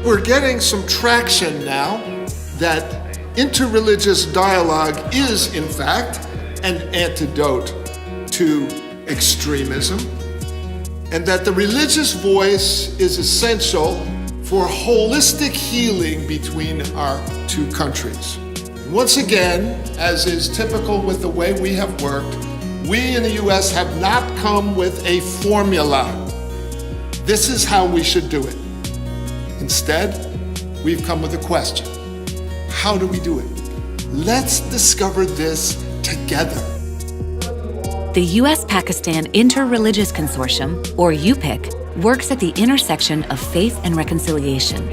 We're getting some traction now that interreligious dialogue is, in fact, an antidote to extremism, and that the religious voice is essential for holistic healing between our two countries. Once again, as is typical with the way we have worked, we in the US have not come with a formula. This is how we should do it. Instead, we've come with a question. How do we do it? Let's discover this together. The U.S.-Pakistan Interreligious Consortium, or UPIC, works at the intersection of faith and reconciliation.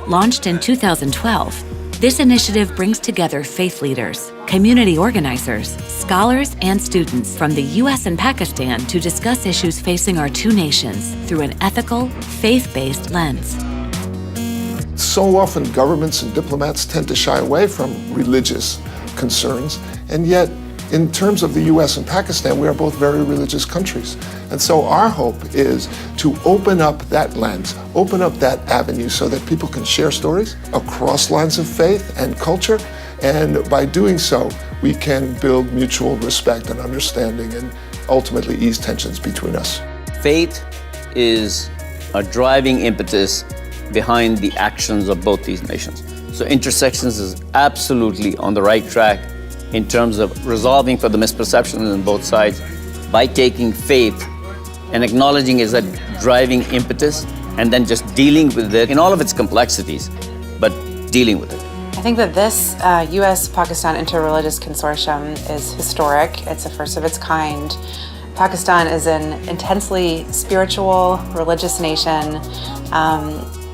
Launched in 2012, this initiative brings together faith leaders, community organizers, scholars, and students from the U.S. and Pakistan to discuss issues facing our two nations through an ethical, faith-based lens. So often governments and diplomats tend to shy away from religious concerns, and yet in terms of the US and Pakistan, we are both very religious countries. And so our hope is to open up that lens, open up that avenue so that people can share stories across lines of faith and culture, and by doing so, we can build mutual respect and understanding and ultimately ease tensions between us. Faith is a driving impetus behind the actions of both these nations. So Intersections is absolutely on the right track in terms of resolving for the misperceptions on both sides by taking faith and acknowledging is that driving impetus and then just dealing with it in all of its complexities, but dealing with it. I think that this U.S.-Pakistan Interreligious Consortium is historic. It's the first of its kind. Pakistan is an intensely spiritual, religious nation.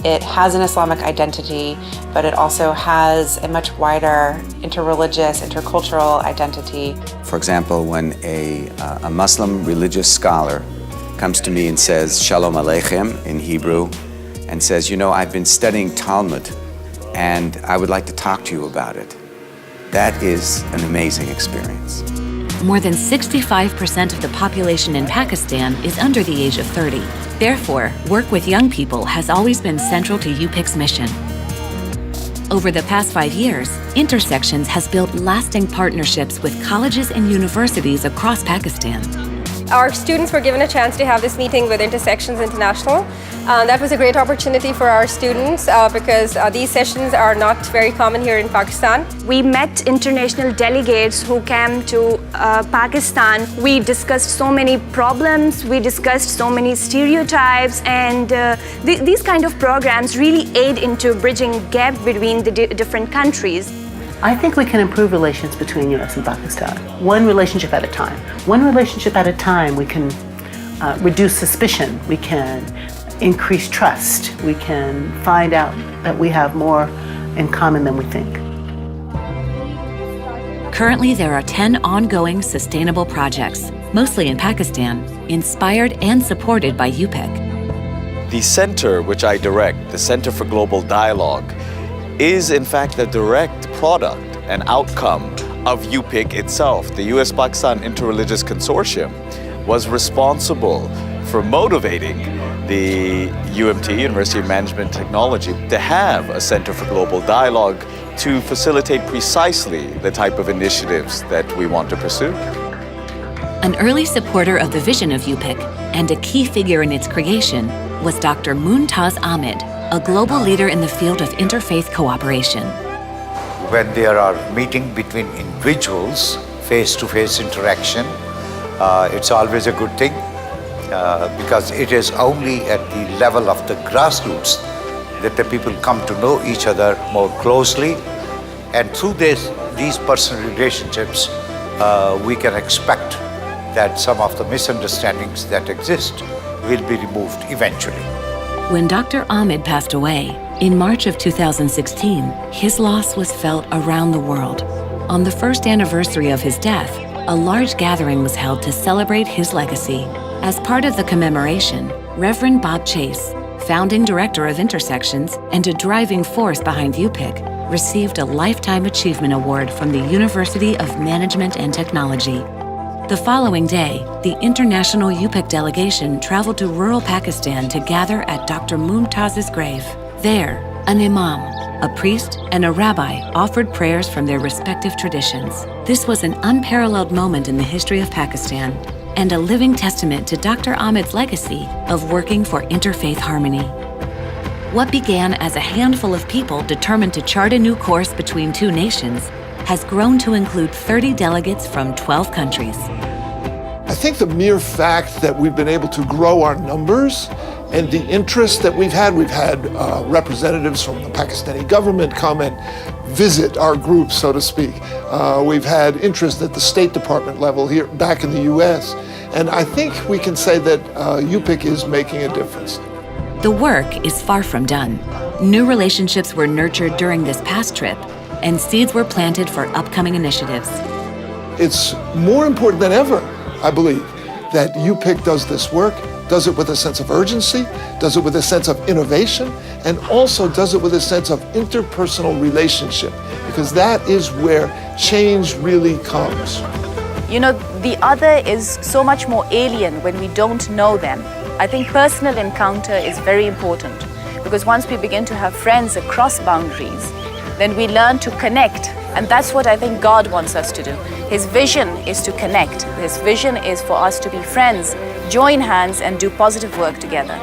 It has an Islamic identity, but it also has a much wider interreligious, intercultural identity. For example, when a Muslim religious scholar comes to me and says, Shalom Aleichem in Hebrew, and says, you know, I've been studying Talmud, and I would like to talk to you about it. That is an amazing experience. More than 65% of the population in Pakistan is under the age of 30. Therefore, work with young people has always been central to UPIC's mission. Over the past 5 years, Intersections has built lasting partnerships with colleges and universities across Pakistan. Our students were given a chance to have this meeting with Intersections International. That was a great opportunity for our students because these sessions are not very common here in Pakistan. We met international delegates who came to Pakistan. We discussed so many problems, we discussed so many stereotypes, and these kind of programs really aid into bridging gap between the different countries. I think we can improve relations between US and Pakistan, one relationship at a time. One relationship at a time, we can reduce suspicion, we can increase trust, we can find out that we have more in common than we think. Currently, there are 10 ongoing sustainable projects, mostly in Pakistan, inspired and supported by UPIC. The center which I direct, the Center for Global Dialogue, is in fact a direct product and outcome of UPIC itself. The US-Pakistan Interreligious Consortium was responsible for motivating the UMT, University of Management Technology, to have a Center for Global Dialogue to facilitate precisely the type of initiatives that we want to pursue. An early supporter of the vision of UPIC and a key figure in its creation was Dr. Mumtaz Ahmed, a global leader in the field of interfaith cooperation. When there are meetings between individuals, face-to-face interaction, it's always a good thing because it is only at the level of the grassroots that the people come to know each other more closely, and through these personal relationships, we can expect that some of the misunderstandings that exist will be removed eventually. When Dr. Ahmed passed away, in March of 2016, his loss was felt around the world. On the first anniversary of his death, a large gathering was held to celebrate his legacy. As part of the commemoration, Reverend Bob Chase, founding director of Intersections and a driving force behind UPIC, received a Lifetime Achievement Award from the University of Management and Technology. The following day, the international UPIC delegation traveled to rural Pakistan to gather at Dr. Mumtaz's grave. There, an imam, a priest, and a rabbi offered prayers from their respective traditions. This was an unparalleled moment in the history of Pakistan and a living testament to Dr. Ahmed's legacy of working for interfaith harmony. What began as a handful of people determined to chart a new course between two nations has grown to include 30 delegates from 12 countries. I think the mere fact that we've been able to grow our numbers and the interest that we've had representatives from the Pakistani government come and visit our group, so to speak. We've had interest at the State Department level here back in the US. And I think we can say that UPIC is making a difference. The work is far from done. New relationships were nurtured during this past trip, and seeds were planted for upcoming initiatives. It's more important than ever, I believe, that UPIC does this work, does it with a sense of urgency, does it with a sense of innovation, and also does it with a sense of interpersonal relationship, because that is where change really comes. You know, the other is so much more alien when we don't know them. I think personal encounter is very important, because once we begin to have friends across boundaries, then we learn to connect. And that's what I think God wants us to do. His vision is to connect. His vision is for us to be friends, join hands, and do positive work together.